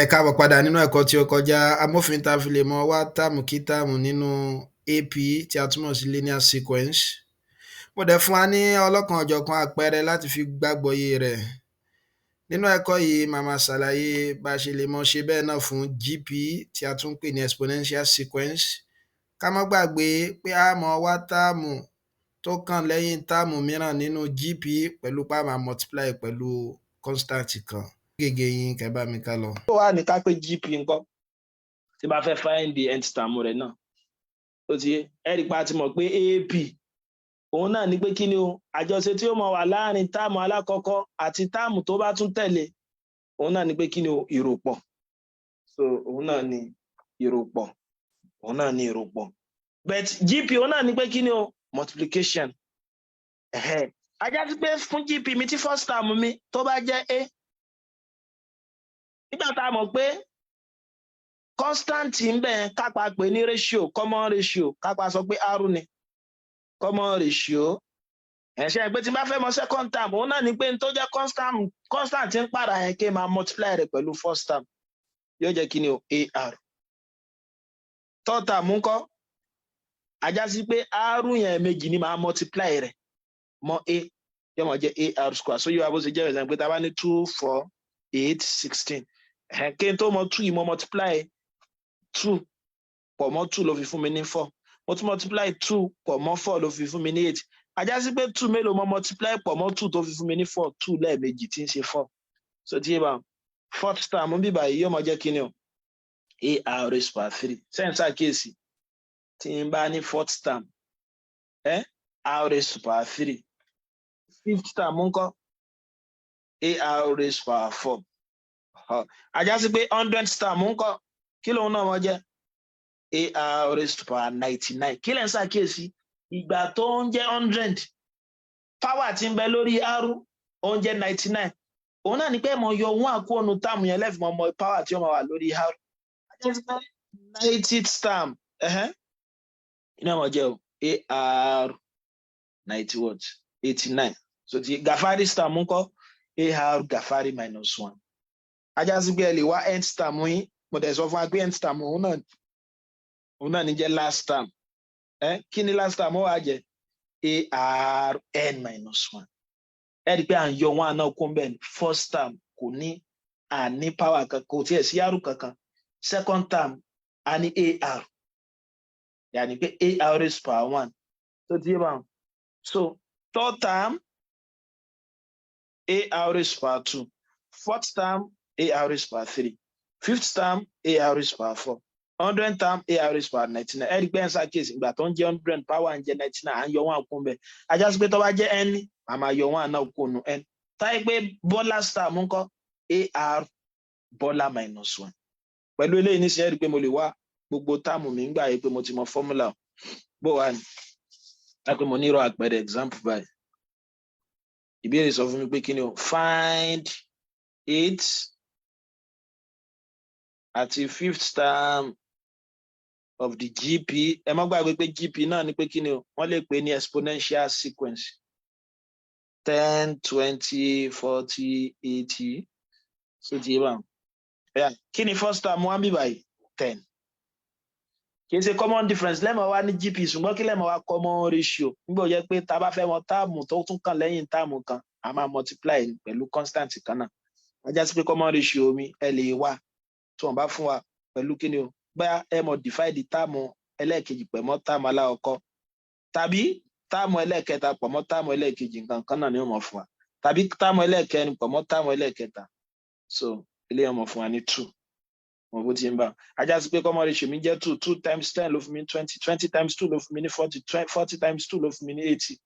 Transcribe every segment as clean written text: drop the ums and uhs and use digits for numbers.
Ẹ káàbọ̀ padà nínú ẹ̀kọ́ tí ó kọjá. Amófin tá a fi lè mọ wá táàmù kí táàmù nínú AP tí a túmọ̀ sí linear sequence. Mo dẹ̀ fún wa ní ọlọ́kan ọ̀jọ̀kan àpẹẹrẹ láti fi gbàgbọ́yé rẹ̀. Nínú ẹ̀kọ́ yìí màá máa ṣàlàyé bá a ṣe lè mọ ṣe bẹ́ẹ̀ náà fún GP tí a tún ń pè ní exponential sequence. Ká má gbàgbé pé a mọ̀ wá táàmù tó kàn lẹ́yìn táàmù mìíràn nínú GP pẹ̀lú pé a máa multiply pẹ̀lú constant kan. Gègé yín kẹ́ bá mi ká lọ. Tó wà ní ká pé GP ńkọ́ tí bá fẹ́ find the nth term rẹ̀ náà. Ó ti yé ẹ̀rí pa ti mọ̀ pé AP òun náà ní pé kí ni o àjọṣe tí ó mọ̀ wà láàrin táàmù alákọ̀ọ́kọ́ àti táàmù tó bá tún tẹ̀lé òun náà ní pé kí ni o ìròpọ̀. So òun náà ní ìròpọ̀. Òun náà ní ìròpọ̀. But GP òun náà ní pé kí ni o multiplication. Ajá sí pé fún GP mi tí first term mi tó bá jẹ́ A. Nígbà tá a mọ̀ pé constant ń bẹ kápá pé ní ratio common ratio kápá sọ pé r ni common ratio ẹ̀ṣẹ́ pé tí n bá fẹ́ mọ second term òun náà ni pé n tó jẹ́ constant ń pààrà yẹn kí n máa multiply rẹ̀ pẹ̀lú first term yóò jẹ́ kí ni o ar third term ńkọ́ ajá sí pé r yẹn méjì ni máa multiply rẹ̀ mọ́ a yóò mọ̀ jẹ́ ar square so yóò wá bó ṣe jẹ́ ẹ̀sán pé tá a bá ní 2 4 8 16 kí n tó mọ 2 yìí mo multiply 2 pọ̀ mọ́ 2 ló fi fún mi ní 4 mo tún multiply 2 pọ̀ mọ́ 4 ló fi fún mi ní 8 ajá sí pé 2 mélòó mo multiply pọ̀ mọ́ 2 tó fi fún mi ní 4 2 lẹ́ẹ̀mejì tí ń ṣe 4 so tí yé bá fourth term bí báyìí yóò mọ jẹ́ kí ni o ar raised by 3 sẹ́ǹsì àkíyèsí tí n bá ní fourth term r raised by 3 fifth term ńkọ́ ar raised by 4 ajá sí pé 100th term ńkọ́ kí lóun náà mọ jẹ́ ar raised by 99 kí lẹ́ ń ṣàkíyèsí ìgbà tó ń jẹ́ 100 power tí ń bẹ lórí r ó ń jẹ́ 99 òun náà ni pé mo yọ wọn àkó ọ̀nù táàmù yẹn lẹ́fì mọ́ power tí ó máa wà lórí r 90th term iná mọ̀ jẹ́ o ar 90 what 89 so ti Gafari term ńkọ́ ar Gafari -1 ajá sí pé ẹ lè wá nth term yín mo dẹ̀ sọ fún wa pé nth term òun náà ní jẹ́ last term kí ni last term ó wà jẹ́ ar n -1 ẹ rí i pé à ń yọ wọn àná kó ń bẹ̀ first term kò ní àní power kankan kò tiẹ̀ sí r kankan second term a ní ar yàní pé ar raised by 1 tó ti yé báwọn so third term ar raised by 2 fourth term ar raised by 3 fifth term ar raised by 4 100th term ar raised by 99 ẹ̀rí pé ẹ̀ ń ṣàkíyèsí ìgbà tó ń jẹ́ 100 power ń jẹ́ 99 à ń yọ wọn àkó ń bẹ̀ ajá sí pé tó bá jẹ́ n a máa yọ wọn àná kó nu n táyé pé bọ́lá term ńkọ́ ar bọ́lá -1 pẹ̀lú eléyìí nísìnyí ẹ̀rí pé mo lè wá gbogbo táàmù mi ń gbà yí pé mo ti mọ fọ́múlà bó wà ní lápẹ́ mo nírò àpẹẹrẹ example báyìí ìbéèrè sọ fún mi pé kí ni o find 8 àti 5th term of the GP ẹ má gbàgbé pé GP náà ni pé kí ni o wọ́n lè pè ní exponential sequence 10 20 40 80 so ti yé bá kí ni first term wọ́n bí báyìí 10 kì í ṣe common difference lẹ́mọ̀ wá ní GP ṣùgbọ́n kí lẹ́mọ̀ wá common ratio nígbà ó jẹ́ pé tá a bá fẹ́ mọ táàmù tó tún kàn lẹ́yìn táàmù kan a máa multiply pẹ̀lú constant kan náà ajá sí pé common ratio mi ẹ lè wá tí wọ́n bá fún wa pẹ̀lú kí ni o bóyá ẹ mọ̀ divide táàmù ẹlẹ́ẹ̀kejì pẹ̀ mọ́ táàmù aláwọ̀kọ́ tàbí táàmù ẹlẹ́ẹ̀kẹta pọ̀ mọ́ táàmù ẹlẹ́ẹ̀kejì nǹkan kan náà ni ó mọ̀ fún wa tàbí táàmù ẹlẹ́ẹ̀kẹrin pọ̀ mọ́ táàmù ẹlẹ́ẹ̀kẹta so ilé ọmọ fún wa ní 2 wọn bó ti ń bá ajá sí pé common ratio mi jẹ́ 2 2 times 10 ló fún mi ní 20 20 times 2 ló fún mi ní 40 40 times 2 ló fún mi ní 80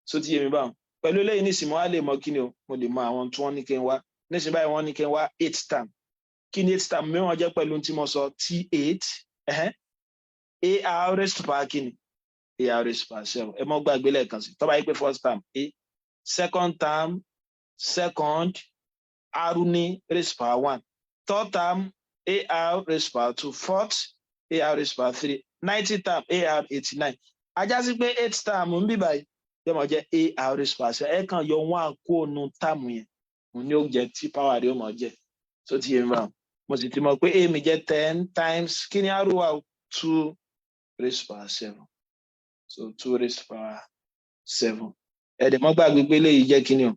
so ti yé mi báwọn pẹ̀lú eléyìí nísìnyí mo wá lè mọ kí ni o mo lè mọ àwọn tí wọ́n ní kí n wá nísìnyí báyìí wọ́n ní kí n wá 8 term kí ni 8 term mìíràn jẹ́ pẹ̀lú tí mo sọ t8 ar raised by kí ni ar raised by 7 ẹ mọ́ gbàgbé lẹ́ẹ̀kan sí tó bá yí pé first term a second term second r ní raised by 1 third term ar raised by 2 fourth ar raised by 3 90th term ar 89 ajá sí pé 8th term ń bí báyìí yóò mọ̀ jẹ́ ar raised by 7 ẹ kàn yọ wọn àkóónú táàmù yẹn òun ni ó jẹ́ tí power rẹ̀ ó mọ̀ jẹ́ so ti yé mi báwọn mo sì ti mọ̀ pé a mi jẹ́ 10 times kí ni r wà 2 raised power 7 so 2 raised power 7 ẹ̀dẹ̀ mọ́ gbàgbé pé léyìí jẹ́ kí ni o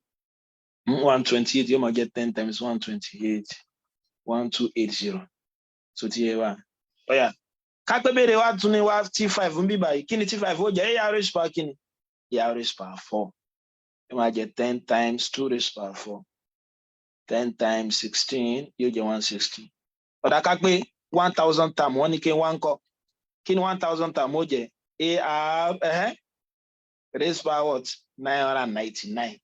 128 yóò máa jẹ́ 10 times 128 1280 so ti yẹ wa ọ̀yà ká pé béèrè wa tún ní wa t5 ń bí báyìí kí ni t5 ó jẹ́ a raised power kí ni a raised power 4 yóò máa jẹ́ 10 times 2 raised power 4 10 times 16 yóò jẹ́ 160 ọ̀dà ká pé 1000 term wọ́n ní kí n wá ń kọ́ kí ni 1000 term ó jẹ́ ar raised power what 999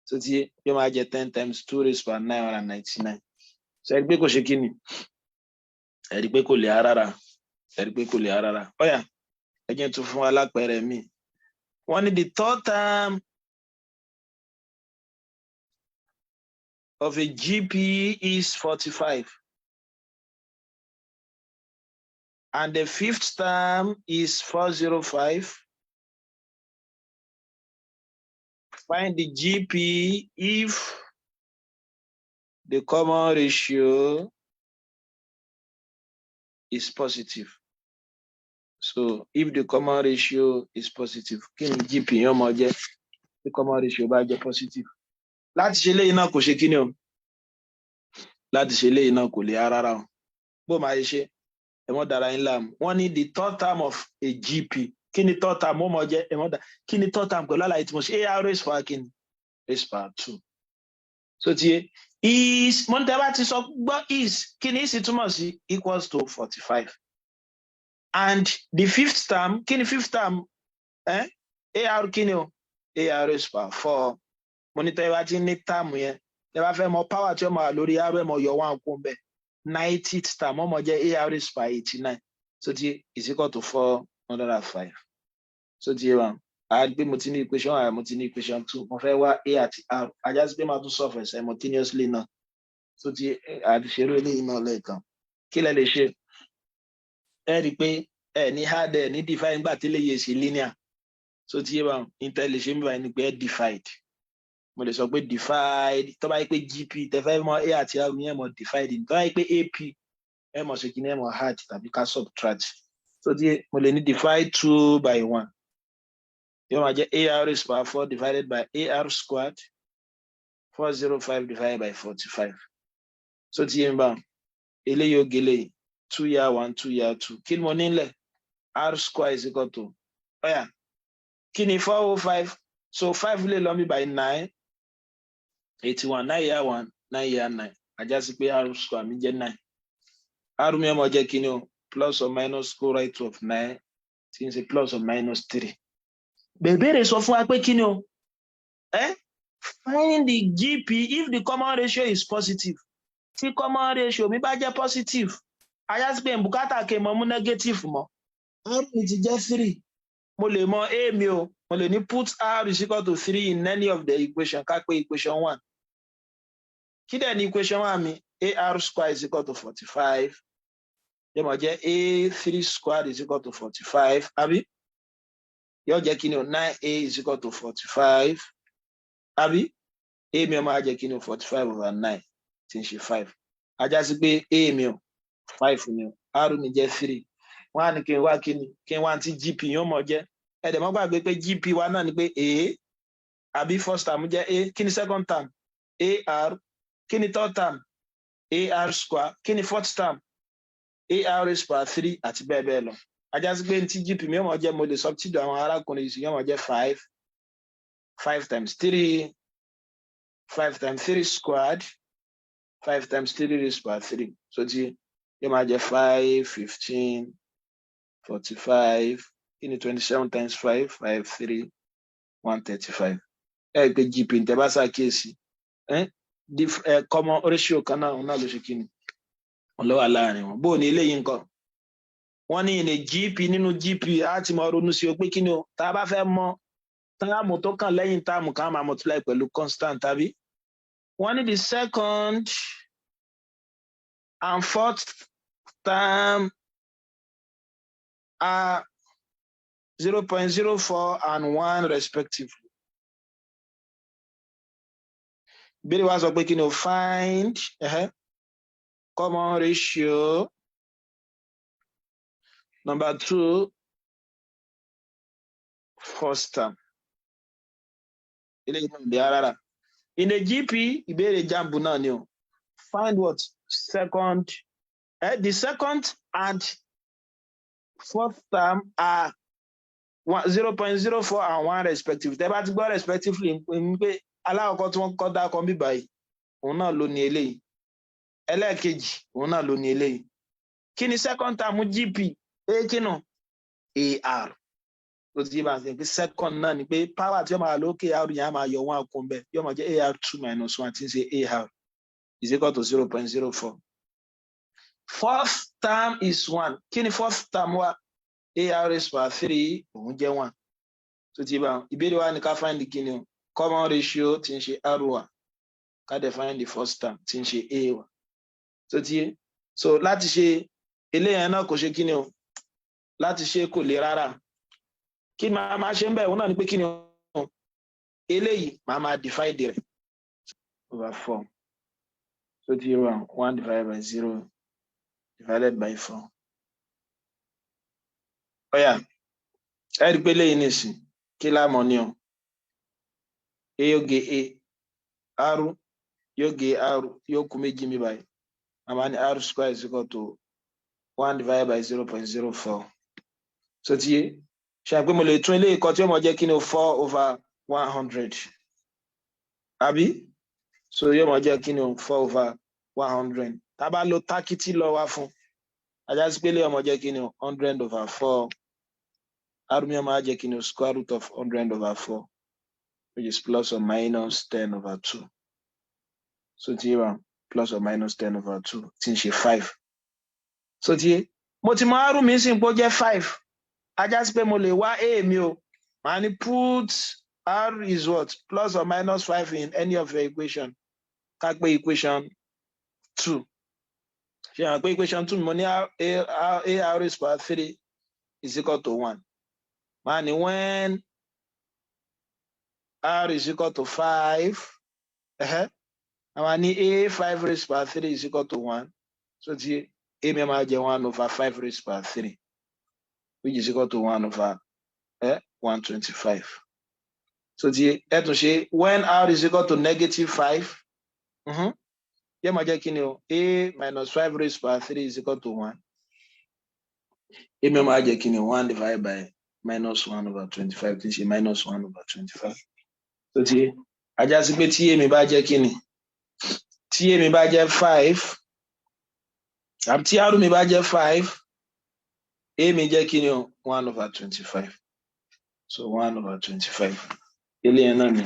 so ti yóò máa jẹ́ 10 times 2 raised power 999 so ẹ̀rí pé kò ṣe kí ni ẹ̀rí pé kò lè rárá ẹ̀rí pé kò lè rárá ọ̀yà ẹ jẹ́ tún fún alápẹẹrẹ mi wọ́n ní the third term of a GP is 45 and the fifth term is 405. Find the GP if the common ratio is positive. So if the common ratio is positive, kí ni GP yẹn máa jẹ́ the common ratio bá jẹ́ positive. Láti ṣe léyìn náà kò ṣe kí ni o láti ṣe léyìn náà kò lè rárá o bó máa ṣe ẹ mọ́ dára yín láàmú wọ́n ní the third term of a GP kí ni third term ó mọ jẹ́ ẹ mọ́ dá kí ni third term pẹ̀lú àlàyé tí mo ṣe ar raised power kí ni raised power 2 so ti yé is mo ní tẹ́ bá ti sọ gbọ́ is kí ni is túmọ̀ sí equals to 45 and the fifth term kí ni fifth term ar kí ni o ar raised power 4 mo ní tẹ́ bá ti ní term yẹn tẹ́ bá fẹ́ mọ power tí ó máa lórí ar ẹ̀ mọ yọ 1 kún bẹ́ẹ̀ 90th term ọmọ jẹ́ ar raised by 89 so ti is equal to 405 so ti yé wa a gbé mo ti ní equation 1 mo ti ní equation 2 mo fẹ́ wá a àti r ajá sí pé máa tún solve simultaneously náà so ti àdìṣeré eléyìí náà lẹ́ẹ̀kan kí lẹ lè ṣe ẹ rí i pé ẹ ní hard ẹ ní divide nígbà tí eléyìí ṣe linear so ti yé wa intel lè ṣe nígbà ní pé divide mo lè sọ pé divide tó bá yẹ pé gp tẹfẹ mọ a àti r yẹn mọ divide tó bá yẹ pé ap ẹ mọ ṣe kí ni ẹ mọ hard tàbí ká subtract so tí mo lè ní divide 2 by 1 yóò máa jẹ ar raised power 4 divided by ar squared 405 divided by 45 so tí yẹn bá eléyìí ó gélé 2 yá 1 2 yá 2 kí ni mo nílẹ̀ r squared is equal to ọ̀yà kí ni 405 so 5 lè lọ mí by 9 81 9 yá 1 9 yá 9 ajá sí pé r square mi jẹ́ 9 r mi ọmọ jẹ́ kí ni o plus or minus square root of 9 tí n ṣe plus or minus 3 bèbèrè sọ fún wa pé kí ni o find the GP if the common ratio is positive tí common ratio mi bá jẹ́ positive ajá sí pé bùkátà kí n mọ mú negative mọ́ r mi ti jẹ́ 3 mo lè mọ a mi o mo lè ní put r is equal to 3 in any of the equation ká pé equation 1 kí dẹ̀ ní equation 1 mi ar square is equal to 45 yóò máa jẹ́ a3 squared is equal to 45 àbí yóò jẹ́ kí ni o 9a is equal to 45 àbí a mi ó máa jẹ́ kí ni o 45 over 9 tí ń ṣe 5 ajá sí pé a mi o 5 ni o r mi jẹ́ 3 wọ́n á ní kí n wá kí ni kí n wá tí gp yóò mọ̀ jẹ́ ẹ̀dẹ̀ mọ́ gbàgbé pé gp wa náà ni pé a àbí first term jẹ́ a kí ni second term ar kí ni third term ar square kí ni fourth term ar raised power 3 àti bẹ́ẹ̀ bẹ́ẹ̀ lọ ajá sí pé tí gp mi yóò mọ̀ jẹ́ mo lè substitute àwọn arákùnrin yìí yóò mọ̀ jẹ́ 5 times 3 5 times 3 squared 5 times 3 raised power 3 so tí yóò máa jẹ́ 5 15 45 kí ni 27 times 5 5 3 135 ẹ pé gp ń tẹ́ bá ṣàkíyèsí common ratio kan náà ló ṣe kí ni ọlọ́wà láàrin wọn bóò ní eléyìí nǹkan wọ́n ní ilé gp nínú gp á ti mọ ronú sí o pé kí ni o tá a bá fẹ́ mọ táàmù tó kàn lẹ́yìn táàmù kan máa multiply pẹ̀lú constant tàbí wọ́n ní the second and fourth term are 0.04 and 1 respectively. Bẹ́ẹ̀ wá sọ pé kí ni o find common ratio. Number 2, first term. In a GP, ìbéèrè jambu náà ni o. Find what? Second. The second and fourth term are 0.04 and 1 respectively. Tẹ́ bá ti gbọ́ respectively ń pé alákọ̀ọ́kọ́ tí wọ́n kọ́ dákọ̀ bí báyìí, òun náà ló ní eléyìí. Ẹlẹ́ẹ̀kejì, òun náà ló ní eléyìí. Kí ni second term GP? Kí nù? AR. Ló ti yé bá ń sẹ́ pé second náà ni pé power tí ó máa lókè AR yẹn á máa yọ 1 kún bẹ́ẹ̀. Yóò máa jẹ́ AR2 minus 1 tí ń ṣe AR is equal to 0.04. Fourth term is 1. Kí ni fourth term wa? AR raised by 3 òun jẹ́ 1. So ti bá ìbéèrè wa ni ká find the kí ni o common ratio tí ń ṣe R wa ká dẹ̀ find the first term tí ń ṣe A wa. So ti so láti ṣe eléyẹn náà kò ṣe kí ni o láti ṣe kò le rárá. Kí máa máa ṣe ń bẹ̀ òun náà ni pé kí ni o eléyìí máa divide rẹ̀ over 4. So ti wà 1 divided by 0 divided by 4. Ọ̀yà ẹ rí pé lẹ́yìn nìsín kí lámọ̀ ni o A yóò gé A R yóò gé R yóò kú méjì mi báyìí àmà ní R square is equal to 1 divided by 0.04. So ti ṣe pé mo lè tún eléyìí kọ tí ó mọ̀ jẹ́ kí ni o 4/100 àbí so yóò mọ̀ jẹ́ kí ni o 4/100 tá bá lo tákìtì lọ wá fún ajá sí pé eléyìí ọmọ jẹ́ kí ni o 100/4. Army máa jẹ́ kí ni o square root of 100/4 which is plus or minus 10/2. So ti wà plus or minus 10/2 tí ń ṣe 5. So ti mo ti mọ arú mi sì ń pọ́ jẹ́ 5. Ajá sí pé mo lè wá A mi o màá ní put R is what plus or minus 5 in any of your equation. Ká pé equation 2. Ṣé àwọn pé equation 2 mo ní AR raised by 3 is equal to 1. Man, when R is equal to 5, I need A5 raised by 3 is equal to 1. So A may mark 1/5 raised by 3, which is equal to 1/125. So when R is equal to -5, A minus 5 raised by 3 is equal to 1. A may mark 1 divided by -1/25, this is -1/25. So I just pé tí èmi bá jẹ́ kíni tí èmi bá jẹ́ 5 àbí tí àrú mi bá jẹ́ 5 èmi jẹ́ kíni o 1/25. So 1/25 eléyẹn náà ni